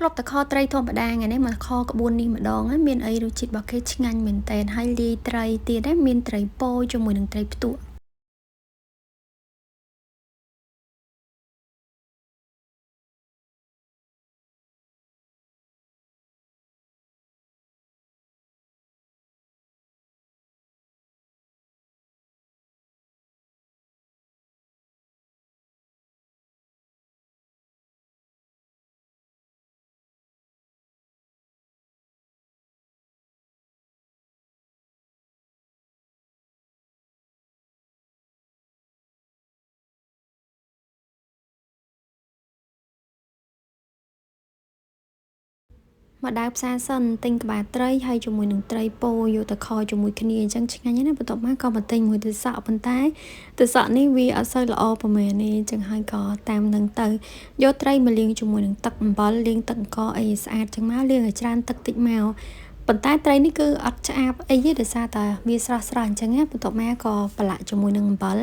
ធ្លាប់តែខត្រីធម្មតាថ្ងៃនេះមកខក្បួននេះម្ដងហើយមានអីរសជាតិរបស់គេឆ្ងាញ់មែនតើហើយលាយត្រីទៀតដែរមានត្រីពោជាមួយនឹងត្រីផ្ទក់មកដើរផ្សារសិនទិញក្បាលត្រីហើយជាមួយនឹងត្រីពោយកទៅខជាមួយគ្នាអញ្ចឹងឆ្ងាញ់ណាស់បន្ទាប់មកក៏មកទិញមួយទៅសក់ប៉ុន្តែទៅសក់នេះវាអត់សូវល្អប្រហែលនេះអញ្ចឹងហើយក៏តាមនឹងទៅយកត្រីមកលាងជាមួយនឹងទឹកអំបិលលាងទឹកអង្ករអីស្អាតអញ្ចឹងមកលាងឲ្យច្រើនទឹកតិចមកប៉ុន្តែត្រីនេះគឺអត់ឆ្អាបអីទេដោយសារតែវាស្រស់ៗអញ្ចឹងណាបន្ទាប់មកក៏ប្រឡាក់ជាមួយនឹងអំបិល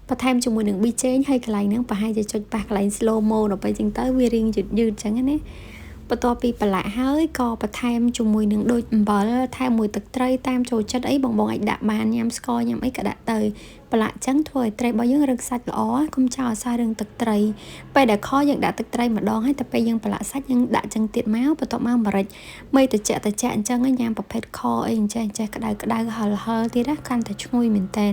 បន្ថែមជាមួយនឹងប៊ីចេងហើយកន្លែងហ្នឹងប្រហែលជាចុចប៉ះកន្លែង slow mo ដល់ពេលអញ្ចឹងទៅវារៀងយឺតអញ្ចឹងណាបន្ទាប់ពីប្រឡាក់ហើយក៏បន្ថែមជាមួយនឹងដូចអំបិលថែមមួយទឹកត្រីតាមចូលចិត្តអីបងអាចដាក់បានញ៉ាំស្ករញ៉ាំអីក៏ដាក់ទៅប្រឡាក់ចឹងធ្វើឲ្យត្រីរបស់យើងរឹងសាច់ល្អកុំចោលឲ្យសោះរឹងទឹកត្រីពេលដែលខយើងដាក់ទឹកត្រីម្ដងហើយតែពេលយើងប្រឡាក់សាច់យើងដាក់ចឹងទៀតមកបន្ទាប់មកម្រេចមេតិចអញ្ចឹងញ៉ាំប្រភេទខអីអញ្ចេះក្តៅហឹលទៀតណាកាន់តែឈ្ងុយមែនតើ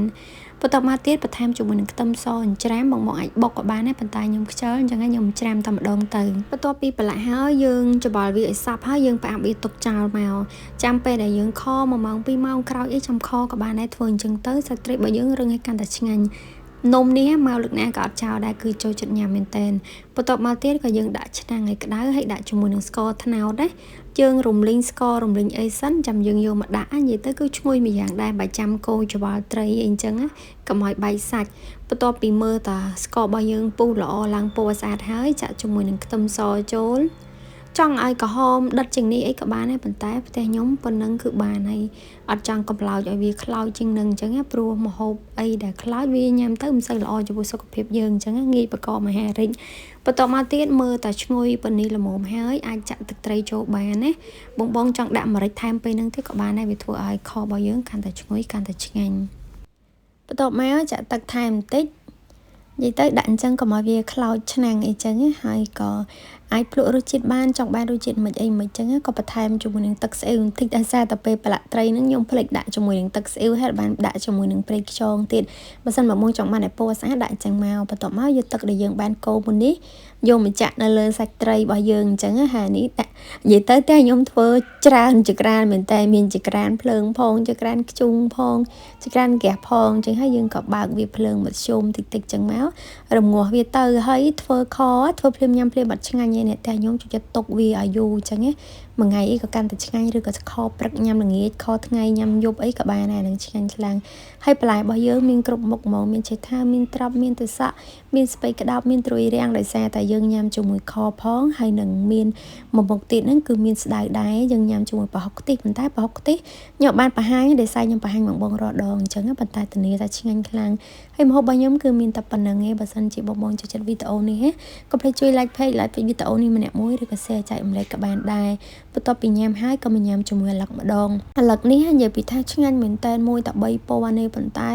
បន្ទាប់មកទៀតបន្ថែមជាមួយនឹងខ្ទឹមសអញ្ច្រាមបងអាចបុកក៏បានដែរប៉ុន្តែខ្ញុំខ្ជិលអញ្ចឹងខ្ញុំច្រាមតែម្ដងទៅបន្ទាប់ពីប្រឡាក់ហើយយើងច្បល់វាឲ្យសព្វហើយយើងផ្អាប់វាទុកចោលមកចាំពេលដែលយើងខ1ម៉ោង2ម៉ោងក្រោយអីចាំខក៏បានដែរធ្វើអញ្ចឹងទៅសាច់ត្រីរបស់យើងរឹងឲ្យកាន់តែឆ្ងាញ់នំនេះមកលើកណាក៏អត់ចោលដែរគឺចូលចិត្តញ៉ាំមែនតើបន្ទាប់មកទៀតក៏យើងដាក់ឆ្នាំងឲ្យក្តៅហើយដាក់ជាមួយនឹងស្ករត្នោតដែរយើងរំលីងស្កររំលីងអីសិនចាំយើងយកមកដាក់និយាយទៅគឺឈ្ងុយមួយយ៉ាងដែរបើចាំកូរច្បល់ត្រីអីអញ្ចឹងកុំឲ្យបែកសាច់បន្ទាប់ពីមើលតាស្កររបស់យើងពុះល្អឡើងពណ៌ស្អាតហើយចាក់ជាមួយនឹងខ្ទឹមសចូលចង់ឲ្យក្រហមដិតជាងនេះអីក៏បានដែរប៉ុន្តែផ្ទះខ្ញុំប៉ុណ្ណឹងគឺបានហើយអត់ចង់កំឡោចឲ្យវាខ្លោចជាងនឹងអញ្ចឹងព្រោះម្ហូបអីដែលខ្លោចវាញ៉ាំទៅមិនសូវល្អចំពោះសុខភាពយើងអញ្ចឹងងាយបង្កមហារីកបន្ទាប់មកទៀតមើលតែឈ្ងុយប៉ុណ្នេះល្មមហើយអាចចាក់ទឹកត្រីចូលបានណាបងចង់ដាក់ម្រេចថែមពេលហ្នឹងទៀតក៏បានដែរវាធ្វើឲ្យខរបស់យើងកាន់តែឈ្ងុយកាន់តែឆ្ងាញ់បន្ទាប់មកចាក់ទឹកថែមបន្តិចនិយាយទៅដាក់អញ្ចឹងកុំឲ្យវាខ្លោចឆ្នាំងអីចឹងហើយក៏អាចភ្លក់រសជាតិបានចង់បានរសជាតិមិនអីមិនចឹងក៏បន្ថែមជាមួយនឹងទឹកស្អ៊ីវបន្តិចដោយសារតែពេលប្រឡាក់ត្រីហ្នឹងខ្ញុំភ្លេចដាក់ជាមួយនឹងទឹកស្អ៊ីវហើយបានដាក់ជាមួយនឹងប្រេងខ្យងទៀតបើសិនមកចង់បានឲ្យពណ៌ស្អាតដាក់អញ្ចឹងមកបន្ទាប់មកយកទឹកដែលយើងបានកូរមុននេះយកមកចាក់នៅលើសាច់ត្រីរបស់យើងអញ្ចឹងហើយនេះដាក់និយាយទៅតែខ្ញុំធ្វើច្រើនចក្រានមែនតែមានចក្រានភ្លើងផងចក្រានខ្ជុងផងចក្រានហ្គាសផងអញ្ចឹងហើយយើងក៏បើកវាភ្លើងមធ្យមតិចអញ្ចឹងមករងាស់វាទៅហើយធ្វើភ្លាមញ៉ាំភ្លាមអត់ឆ្ងាញ់ទេអ្នកតែខ្ញុំចូលចិត្តទុកវាឲ្យយូរអញ្ចឹងមួយថ្ងៃអីក៏កាន់តែឆ្ងាញ់ឬក៏ខព្រឹកញ៉ាំល្ងាចខថ្ងៃញ៉ាំយប់អីក៏បានដែរនឹងឆ្ងាញ់ខ្លាំងហើយបន្លែរបស់យើងមានគ្រប់មុខហ្មងមានចេកថាមានត្រប់មានទសក់មានស្ពៃក្តោបមានត្រួយរាំងដោយសារតែយើងញ៉ាំជាមួយខផងហើយនឹងមានមួយមុខទៀតហ្នឹងគឺមានស្ដៅដែរយើងញ៉ាំជាមួយប្រហុកខ្ទិះប៉ុន្តែប្រហុកខ្ទិះខ្ញុំបានបង្ហាញដោយសារខ្ញុំបង្ហាញបងរាល់ដងអញ្ចឹងប៉ុន្តែធានាថាឆ្ងាញ់ខ្លាំងហើយម្ហូបរបស់ខ្ញុំគឺមានតែប៉ុណ្្នឹងឯងបើសិនជាបងចូលចិត្តវីដេអូនេះកុំភ្លេចជួយ like page វីដេអូនេះម្នាក់មួយឬក៏ share ចែកម្លែកក៏បានដែរបន្ទាប់ពីញ៉ាំហើយក៏មកញ៉ាំជាមួយអាឡឹកម្ដងអាឡឹកនេះនិយាយពីថាឆ្ងាញ់មែនតើមួយតែ3ពណ៌នេះប៉ុន្តែ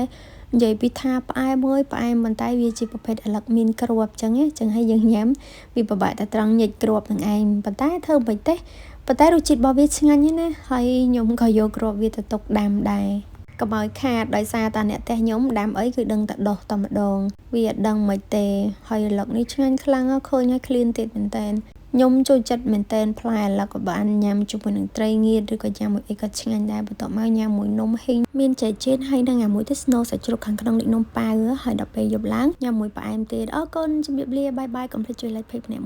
និយាយពីថាផ្អែមប៉ុន្តែវាជាប្រភេទអាឡឹកមានគ្រាប់អញ្ចឹងហើយយើងញ៉ាំវាពិបាកតែត្រង់ញិចគ្រាប់នឹងឯងប៉ុន្តែធ្វើមិនទេប៉ុន្តែរសជាតិរបស់វាឆ្ងាញ់ណាស់ហើយខ្ញុំក៏យកគ្រាប់វាទៅទុកដាំដែរកុំឲ្យខាតដោយសារតាអ្នកផ្ទះខ្ញុំដាំអីគឺដឹងតែដោះតែម្ដងវាអត់ដឹងមិនទេហើយអាឡឹកនេះឆ្ងាញ់ខ្លាំងឃើញហើយឃ្លានទៀតមែនតើខ្ញុំចូលចិត្តមែនតើផ្លែអាឡឹកក៏បានញ៉ាំជាមួយនឹងត្រីងៀតឬក៏ញ៉ាំមួយអីក៏ឆ្ងាញ់ដែរបន្ទាប់មកញ៉ាំមួយនំហ៊ីងមានចេកចៀនហើយនឹងមួយទៅស្នូលសាច់ជ្រូកខាងក្នុងនេះនំប៉ាវហើយដល់ពេលយប់ឡើងញ៉ាំមួយផ្អែមទៀតអរគុណជម្រាបលាបាយបាយកុំភ្លេចជួយ like page ម្នាក់